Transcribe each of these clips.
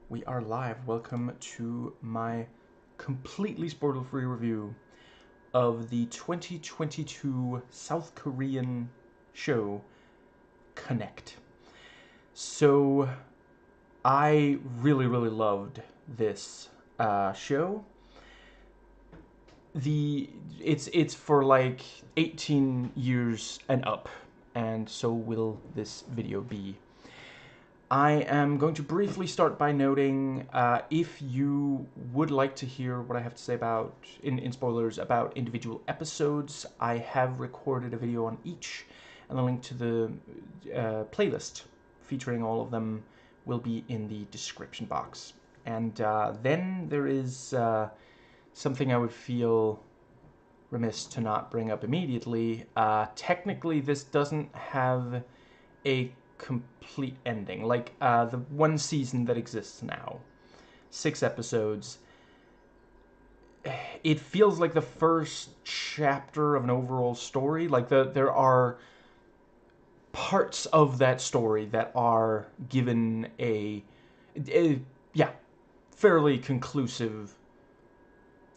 We are live. Welcome to my completely spoiler-free review of the 2022 South Korean show Connect. So, I really loved this show. It's for like 18 years and up, and so will this video be. I am going to briefly start by noting if you would like to hear what I have to say about, in spoilers, about individual episodes, I have recorded a video on each, and the link to the playlist featuring all of them will be in the description box. And then there is something I would feel remiss to not bring up immediately. Technically, this doesn't have a complete ending. Like, the one season that exists now, 6 episodes, it feels like the first chapter of an overall story. Like, there are parts of that story that are given a yeah, fairly conclusive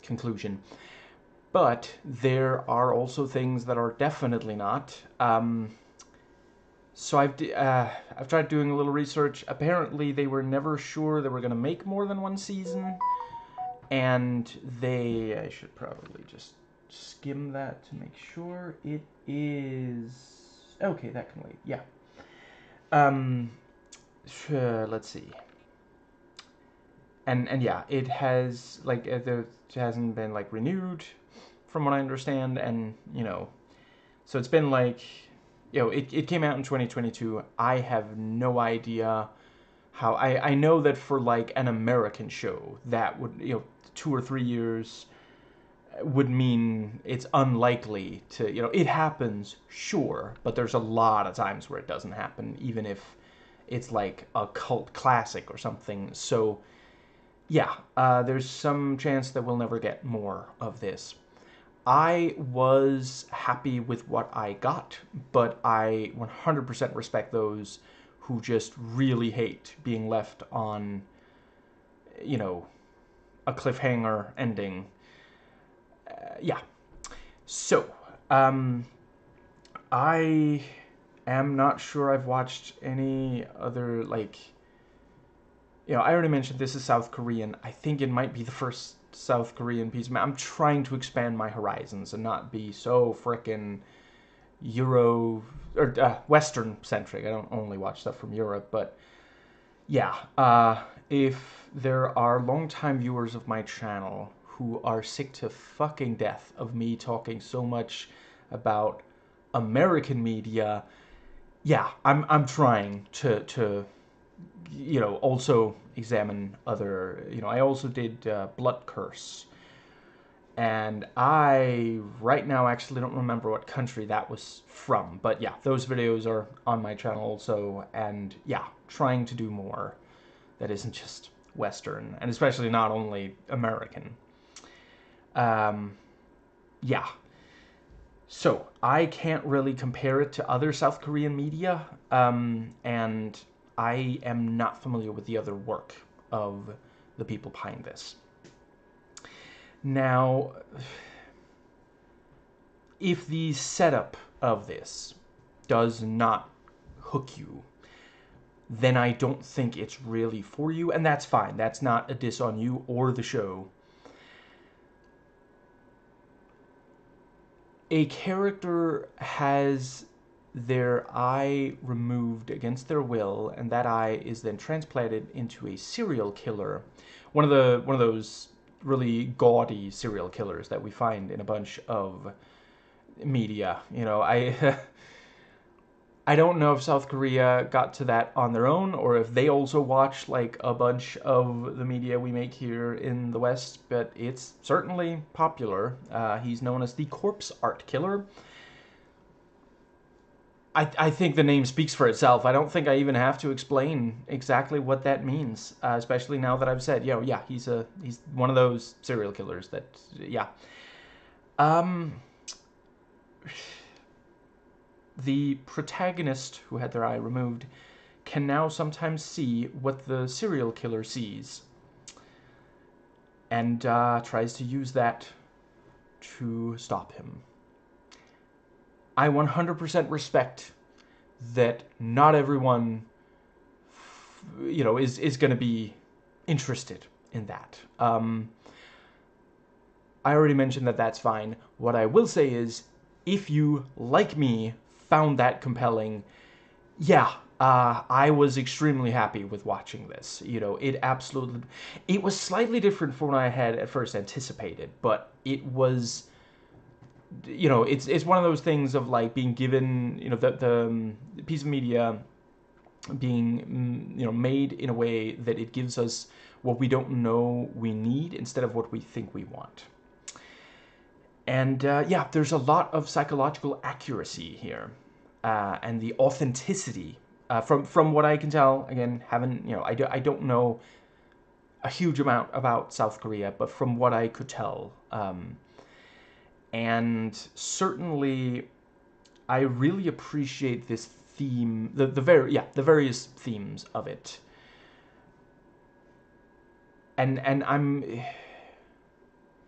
conclusion. But there are also things that are definitely not. So I've tried doing a little research. Apparently, they were never sure they were going to make more than one season, and I should probably just skim that to make sure it is okay. That can wait. Yeah. Let's see. And yeah, it has like there hasn't been like renewed, from what I understand, and so it's been like, it came out in 2022. I have no idea how. I know that for like an American show, that would, 2 or 3 years would mean it's unlikely to, it happens, sure, but there's a lot of times where it doesn't happen, even if it's like a cult classic or something. So yeah, there's some chance that we'll never get more of this. I was happy with what I got, but I 100% respect those who just really hate being left on, a cliffhanger ending. Yeah. So, I am not sure I've watched any other, like, I already mentioned this is South Korean. I think it might be the first South Korean piece. I'm trying to expand my horizons and not be so frickin' Euro or Western centric. I don't only watch stuff from Europe, but yeah. If there are longtime viewers of my channel who are sick to fucking death of me talking so much about American media, yeah, I'm trying to also examine other, I also did Blood Curse. And I, right now, actually don't remember what country that was from. But yeah, those videos are on my channel also. And yeah, trying to do more that isn't just Western. And especially not only American. Yeah. So, I can't really compare it to other South Korean media. And I am not familiar with the other work of the people behind this. Now, if the setup of this does not hook you, then I don't think it's really for you, and that's fine. That's not a diss on you or the show. A character has their eye removed against their will, and that eye is then transplanted into a serial killer. One of those really gaudy serial killers that we find in a bunch of media. I don't know if South Korea got to that on their own, or if they also watch like a bunch of the media we make here in the West, but it's certainly popular. He's known as the Corpse Art Killer. I think the name speaks for itself. I don't think I even have to explain exactly what that means, especially now that I've said, yeah, he's one of those serial killers that, yeah. The protagonist, who had their eye removed, can now sometimes see what the serial killer sees, and tries to use that to stop him. I 100% respect that not everyone, is going to be interested in that. I already mentioned that that's fine. What I will say is, if you, like me, found that compelling, yeah, I was extremely happy with watching this. It was slightly different from what I had at first anticipated, but it was, it's one of those things of like being given, the piece of media being, made in a way that it gives us what we don't know we need instead of what we think we want. And yeah, there's a lot of psychological accuracy here, and the authenticity. From what I can tell, again, I don't know a huge amount about South Korea, but from what I could tell, and certainly, I really appreciate this theme, the various themes of it, and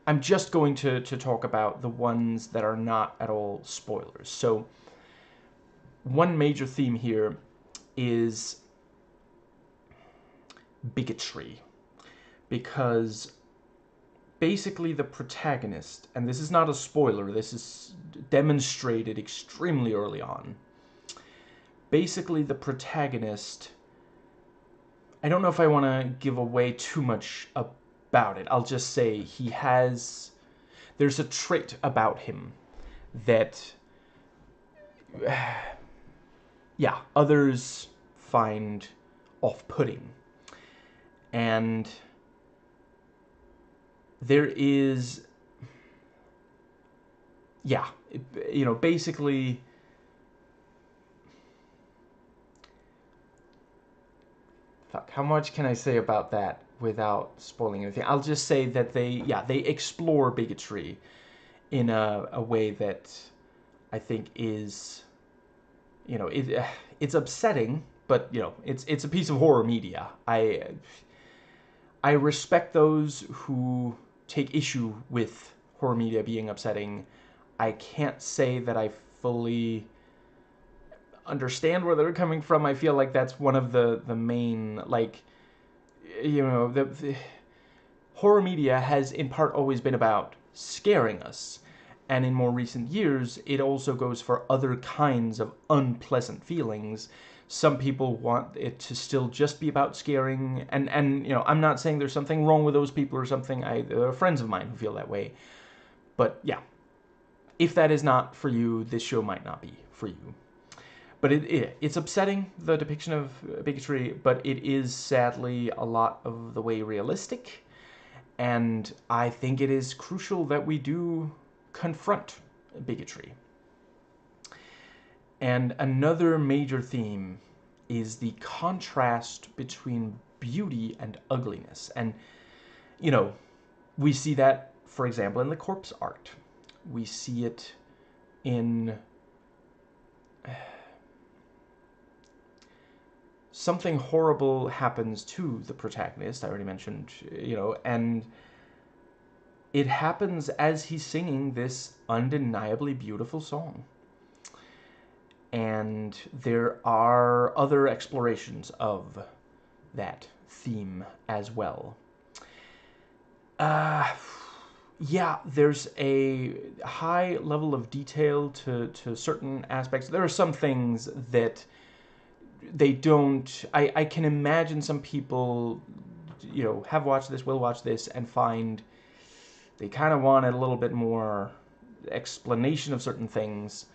I'm just going to talk about the ones that are not at all spoilers. So, one major theme here is bigotry. Because basically the protagonist, and this is not a spoiler, this is demonstrated extremely early on. Basically the protagonist, I don't know if I want to give away too much about it. I'll just say there's a trait about him that, yeah, others find off-putting. And there is, yeah, basically, fuck, how much can I say about that without spoiling anything? I'll just say that they explore bigotry in a way that I think is, it's upsetting, but, it's a piece of horror media. I respect those who take issue with horror media being upsetting. I can't say that I fully understand where they're coming from. I feel like that's one of the main, like, the horror media has in part always been about scaring us. And in more recent years, it also goes for other kinds of unpleasant feelings. Some people want it to still just be about scaring, and I'm not saying there's something wrong with those people or something. There are friends of mine who feel that way. But yeah, if that is not for you, this show might not be for you. But it's upsetting, the depiction of bigotry, but it is sadly a lot of the way realistic. And I think it is crucial that we do confront bigotry. And another major theme is the contrast between beauty and ugliness. And, we see that, for example, in the corpse art. We see it in something horrible happens to the protagonist, I already mentioned, and it happens as he's singing this undeniably beautiful song. And there are other explorations of that theme as well. Yeah, there's a high level of detail to certain aspects. There are some things that they don't... I can imagine some people, have watched this, will watch this, and find they kind of wanted a little bit more explanation of certain things.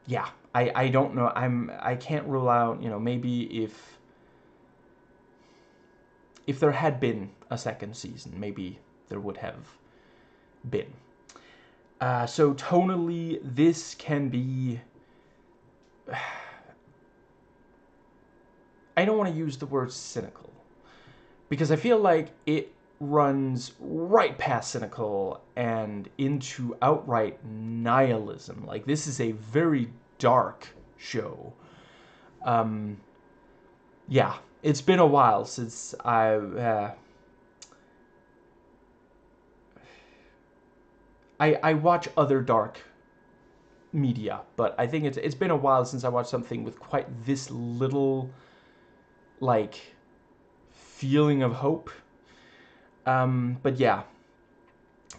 Yeah, I don't know. I can't rule out, maybe if there had been a second season, maybe there would have been. So tonally, this can be... I don't want to use the word cynical, because I feel like it runs right past cynical and into outright nihilism. Like, this is a very dark show. Um, yeah, it's been a while since I watch other dark media, but I think it's been a while since I watched something with quite this little like feeling of hope. But yeah,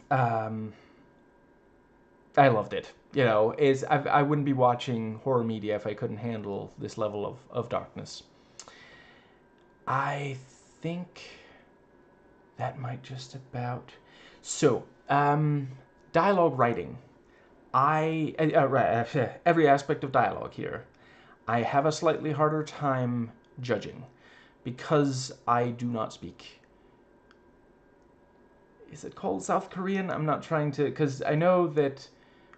um, I loved it. You know, I wouldn't be watching horror media if I couldn't handle this level of darkness. I think that might just about. So, dialogue writing. Every aspect of dialogue here. I have a slightly harder time judging because I do not speak. Is it called South Korean? I'm not trying to, because I know that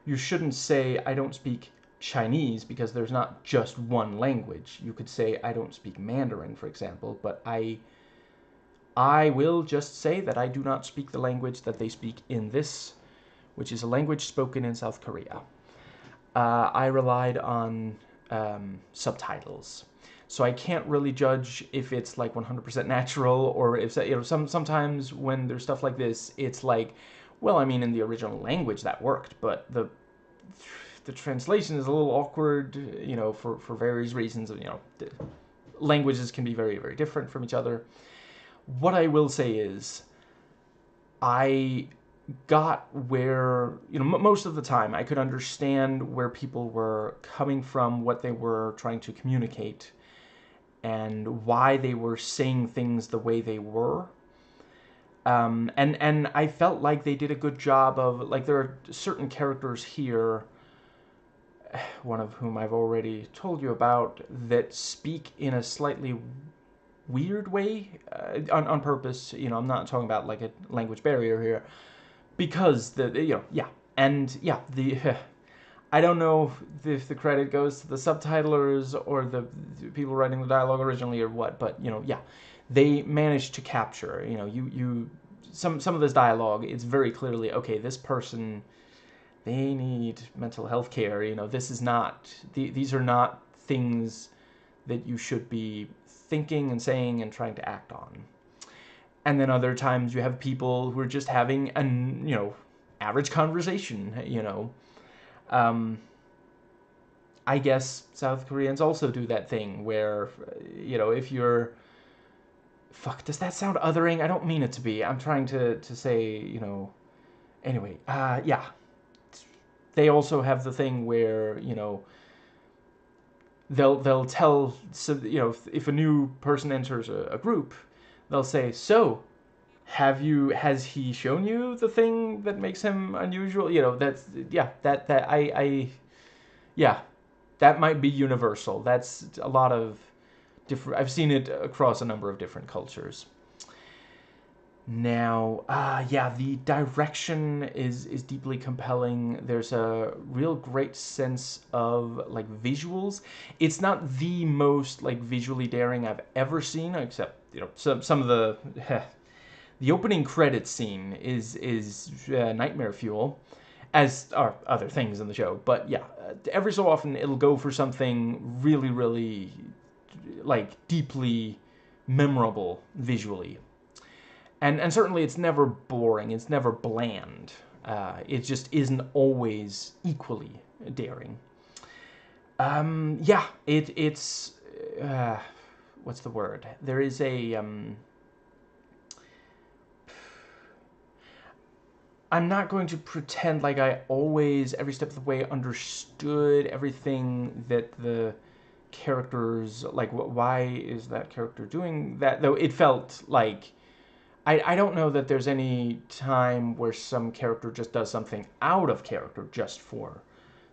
you shouldn't say I don't speak Chinese because there's not just one language. You could say I don't speak Mandarin, for example, but I will just say that I do not speak the language that they speak in this, which is a language spoken in South Korea. I relied on subtitles, so I can't really judge if it's like 100% natural or if sometimes when there's stuff like this, it's like, well, I mean, in the original language that worked, but the translation is a little awkward, for various reasons. Languages can be very, very different from each other. What I will say is, I got where, most of the time I could understand where people were coming from, what they were trying to communicate, and why they were saying things the way they were. And I felt like they did a good job of, like, there are certain characters here, one of whom I've already told you about, that speak in a slightly weird way, on purpose. I'm not talking about like a language barrier here, because the I don't know if the credit goes to the subtitlers or the people writing the dialogue originally or what, but they managed to capture, you some of this dialogue. It's very clearly, okay, this person, they need mental health care. This is not, these are not things that you should be thinking and saying and trying to act on. And then other times you have people who are just having an average conversation. um, I guess South Koreans also do that thing where, if you're, fuck, does that sound othering? I don't mean it to be. I'm trying to say, anyway, yeah, they also have the thing where, they'll tell, so if a new person enters a group, they'll say, so has he shown you the thing that makes him unusual? That's, yeah, that I yeah, that might be universal. That's a lot of different, I've seen it across a number of different cultures. Now, yeah, the direction is deeply compelling. There's a real great sense of like visuals. It's not the most like visually daring I've ever seen, except some of the the opening credits scene is nightmare fuel, as are other things in the show. But yeah, every so often it'll go for something really, really like deeply memorable visually. And certainly it's never boring, it's never bland. It just isn't always equally daring. Yeah, it's what's the word? There is a I'm not going to pretend like I always, every step of the way, understood everything that the characters, like, why is that character doing that? Though it felt like, I don't know that there's any time where some character just does something out of character just for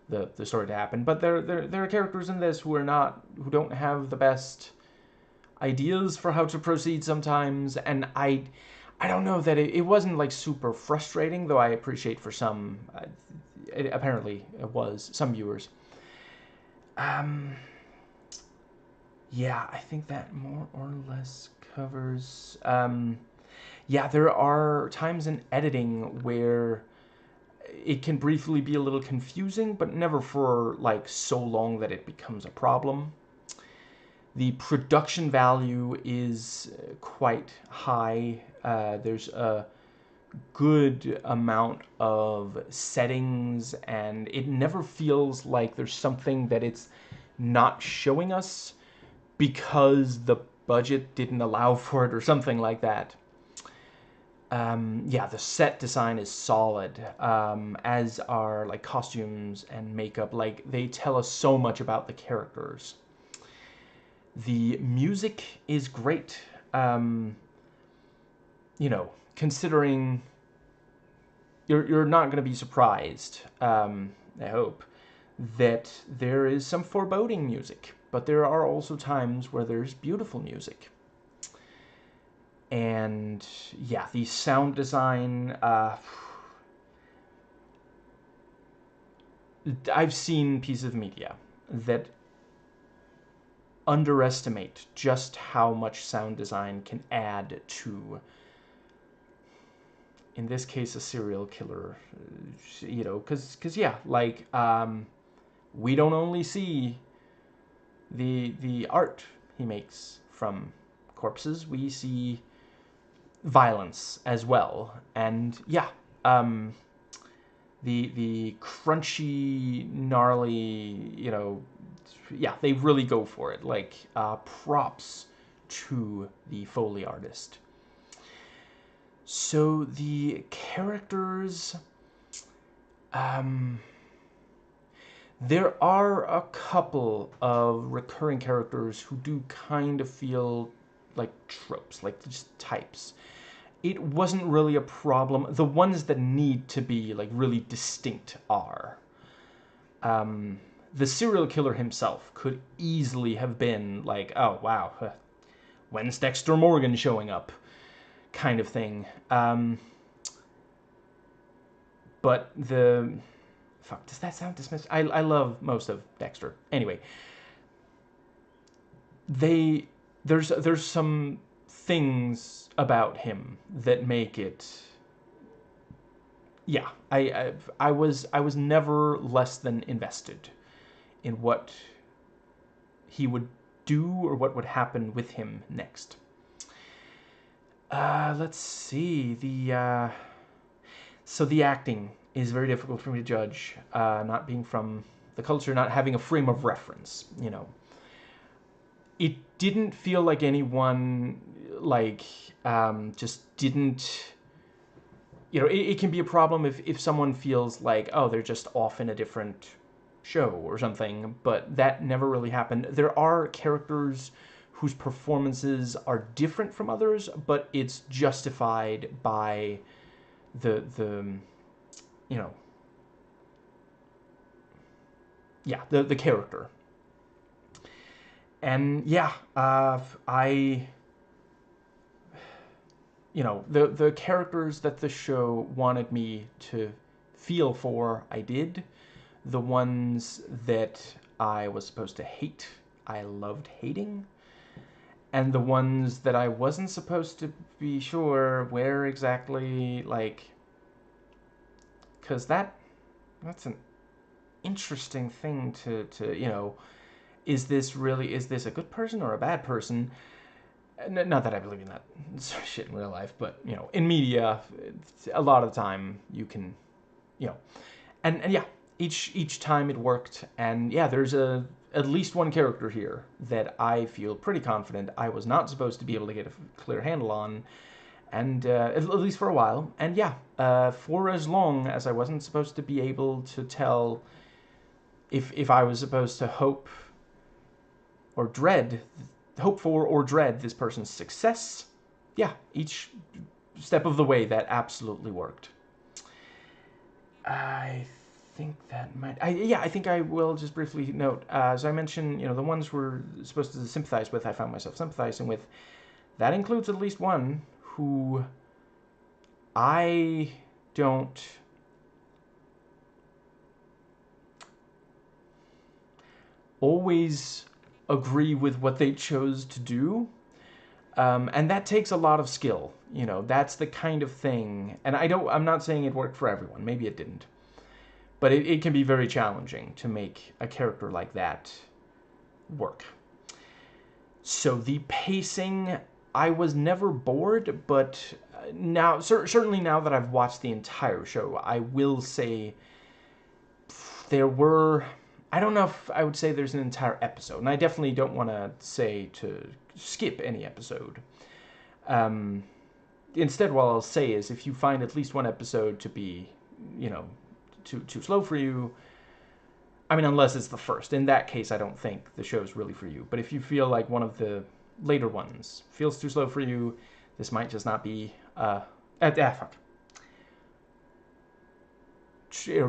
the story to happen. But there are characters in this who don't have the best ideas for how to proceed sometimes, and I don't know that it wasn't like super frustrating, though I appreciate for some, apparently it was, some viewers. Um, yeah, I think that more or less covers. Yeah, there are times in editing where it can briefly be a little confusing, but never for like so long that it becomes a problem. The production value is quite high. There's a good amount of settings, and it never feels like there's something that it's not showing us because the budget didn't allow for it or something like that. Yeah, the set design is solid, as are like costumes and makeup. Like, they tell us so much about the characters. The music is great. You know, considering you're not going to be surprised, I hope, that there is some foreboding music, but there are also times where there's beautiful music. And yeah, the sound design, I've seen pieces of media that underestimate just how much sound design can add to, in this case, a serial killer. You know, because yeah, like, we don't only see the art he makes from corpses, we see violence as well. And yeah, the crunchy, gnarly, you know, yeah, they really go for it. Like, props to the Foley artist. So the characters, there are a couple of recurring characters who do kind of feel like tropes, like just types. It wasn't really a problem. The ones that need to be like really distinct are. The serial killer himself could easily have been like, oh wow, when's Dexter Morgan showing up, kind of thing. But the fuck, does that sound dismissive? I love most of Dexter. Anyway, there's some things about him that make it. Yeah, I was never less than invested in what he would do or what would happen with him next. Let's see. So the acting is very difficult for me to judge, not being from the culture, not having a frame of reference, you know. It didn't feel like anyone, like, just didn't, you know, it can be a problem if someone feels like, oh, they're just off in a different show or something, but that never really happened. There are characters whose performances are different from others, but it's justified by the you know, yeah, the character. And yeah, I, you know, the characters that the show wanted me to feel for, I did. The ones that I was supposed to hate, I loved hating. And the ones that I wasn't supposed to be sure where exactly, like, because that's an interesting thing to, you know, is this a good person or a bad person? Not that I believe in that shit in real life, but, you know, in media, a lot of the time you can, you know, and yeah, each time it worked. And yeah, there's at least one character here that I feel pretty confident I was not supposed to be able to get a clear handle on, and at least for a while. And yeah, for as long as I wasn't supposed to be able to tell if I was supposed to or dread hope for or dread this person's success. Yeah, each step of the way that absolutely worked. I think that might. I think I will just briefly note. As I mentioned, you know, the ones we're supposed to sympathize with, I found myself sympathizing with. That includes at least one who I don't always agree with what they chose to do. And that takes a lot of skill. You know, that's the kind of thing. And I'm not saying it worked for everyone. Maybe it didn't. But it can be very challenging to make a character like that work. So the pacing, I was never bored, but now, certainly now that I've watched the entire show, I will say there were. I don't know if I would say there's an entire episode, and I definitely don't want to say to skip any episode. Um, Instead, what I'll say is if you find at least one episode to be, you know, too slow for you, I mean, unless it's the first. In that case, I don't think the show's really for you. But if you feel like one of the later ones feels too slow for you, this might just not be. Fuck.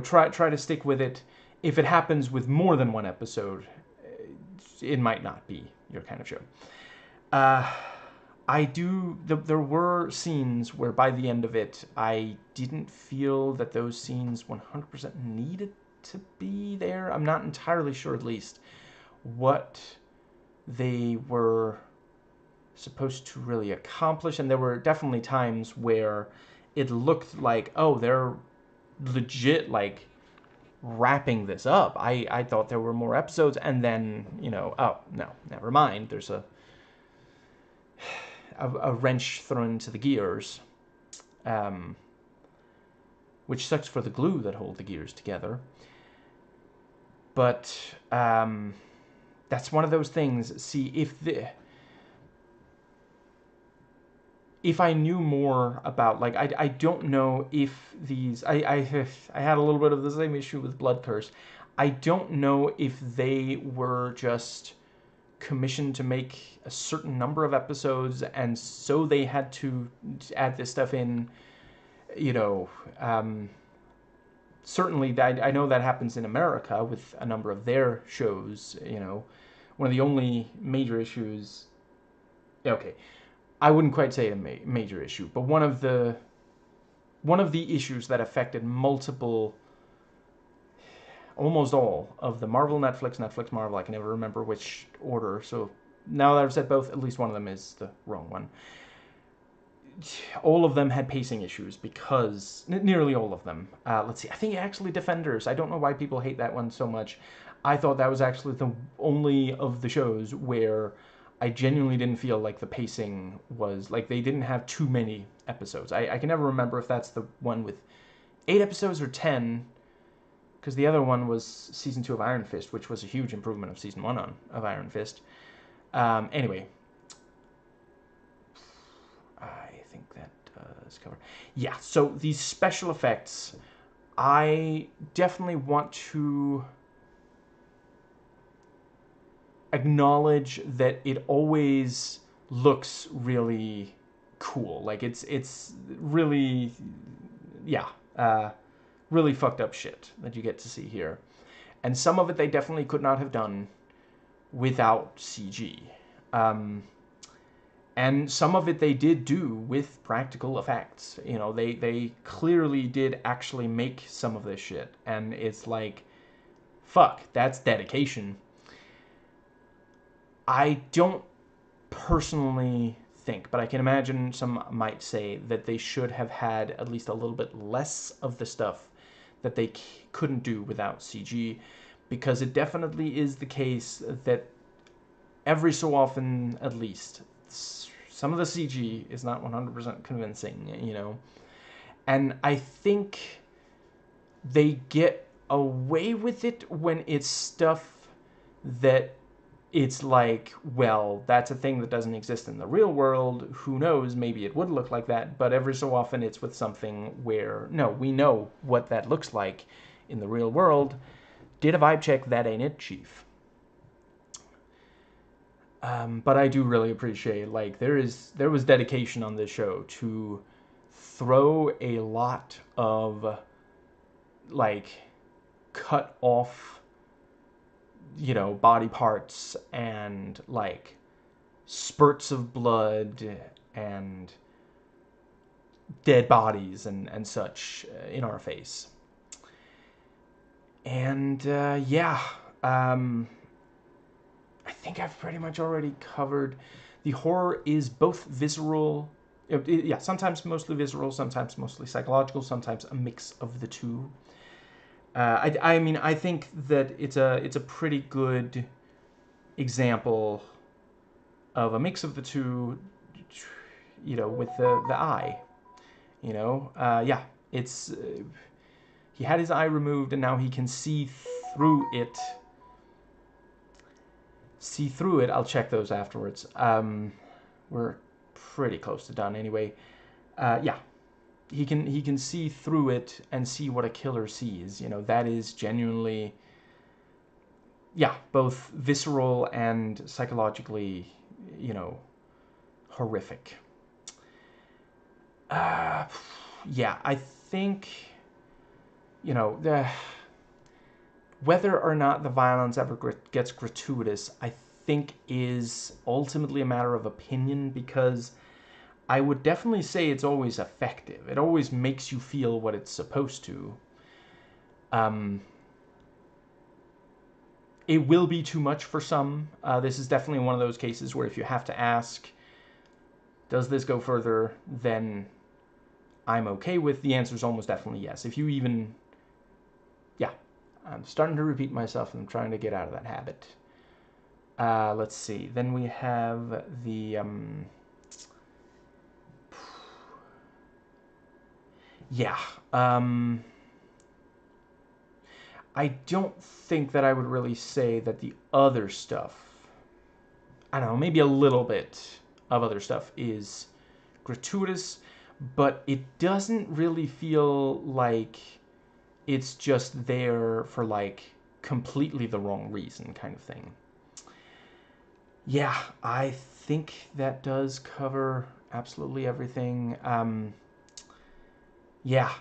Try to stick with it. If it happens with more than one episode, it might not be your kind of show. I do. There were scenes where by the end of it, I didn't feel that those scenes 100% needed to be there. I'm not entirely sure, at least, what they were supposed to really accomplish. And there were definitely times where it looked like, oh, they're legit, like, wrapping this up. I thought there were more episodes, and then, oh, no, never mind. There's a wrench thrown into the gears, which sucks for the glue that hold the gears together. But that's one of those things. See, if I knew more about, like, I don't know if these, I had a little bit of the same issue with Blood Curse. I don't know if they were just commissioned to make a certain number of episodes, and so they had to add this stuff in, certainly I know that happens in America with a number of their shows. One of the only major issues, okay, I wouldn't quite say a major issue, but one of the issues that affected almost all of the Marvel Netflix Marvel, I can never remember which order, so now that I've said both, at least one of them is the wrong one. All of them had pacing issues because, nearly all of them. Let's see, I think actually Defenders, I don't know why people hate that one so much. I thought that was actually the only of the shows where I genuinely didn't feel like the pacing was, like, they didn't have too many episodes. I can never remember if that's the one with 8 episodes or 10, because the other one was Season 2 of Iron Fist, which was a huge improvement of Season 1 of Iron Fist. Anyway, I think that is covered. Yeah, so these special effects, I definitely want to acknowledge that it always looks really cool. Like, it's really, yeah, really fucked up shit that you get to see here. And some of it they definitely could not have done without CG. And some of it they did do with practical effects. They clearly did actually make some of this shit. And it's like, fuck, that's dedication. I don't personally think, but I can imagine some might say that they should have had at least a little bit less of the stuff that they couldn't do without CG, because it definitely is the case that every so often, at least, some of the CG is not 100% convincing, And I think they get away with it when it's stuff that it's like, well, that's a thing that doesn't exist in the real world. Who knows? Maybe it would look like that. But every so often it's with something where, no, we know what that looks like in the real world. Did a vibe check, that ain't it, Chief. But I do really appreciate, like, there was dedication on this show to throw a lot of, like, cut off, body parts and, like, spurts of blood and dead bodies and such in our face. And yeah, I think I've pretty much already covered. The horror is both visceral, yeah, sometimes mostly visceral, sometimes mostly psychological, sometimes a mix of the two. I mean, I think that it's a pretty good example of a mix of the two, with the eye. Yeah, it's he had his eye removed, and now he can see through it. See through it. I'll check those afterwards. We're pretty close to done anyway. Yeah, he can see through it and see what a killer sees. That is genuinely, yeah, both visceral and psychologically, horrific. Yeah, I think, whether or not the violence ever gets gratuitous, I think is ultimately a matter of opinion, because I would definitely say it's always effective. It always makes you feel what it's supposed to. It will be too much for some. This is definitely one of those cases where if you have to ask, does this go further, then I'm okay with. The answer is almost definitely yes. If you even, yeah, I'm starting to repeat myself and I'm trying to get out of that habit. Let's see. Then we have the, yeah, I don't think that I would really say that the other stuff, I don't know, maybe a little bit of other stuff is gratuitous, but it doesn't really feel like it's just there for like completely the wrong reason kind of thing. Yeah, I think that does cover absolutely everything. Yeah.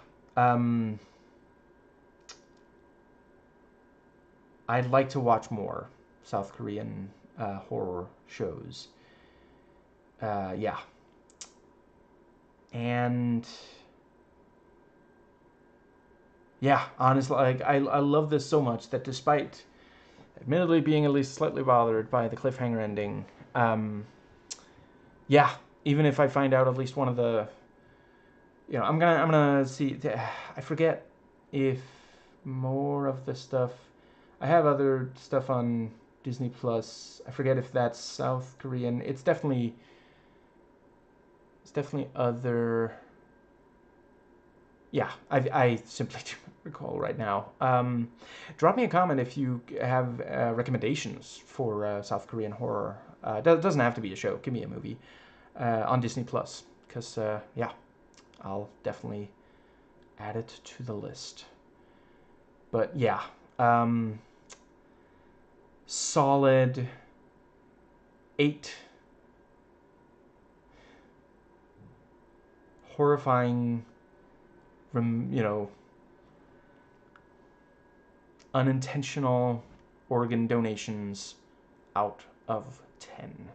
I'd like to watch more South Korean horror shows. Yeah. And yeah, honestly, like I love this so much that despite admittedly being at least slightly bothered by the cliffhanger ending, yeah, even if I find out at least one of the, I'm gonna see. I forget if more of the stuff. I have other stuff on Disney Plus. I forget if that's South Korean. It's definitely other. Yeah, I simply don't recall right now. Drop me a comment if you have recommendations for South Korean horror. Doesn't have to be a show. Give me a movie on Disney Plus, because yeah, I'll definitely add it to the list. But yeah, solid 8 horrifying, unintentional organ donations out of 10.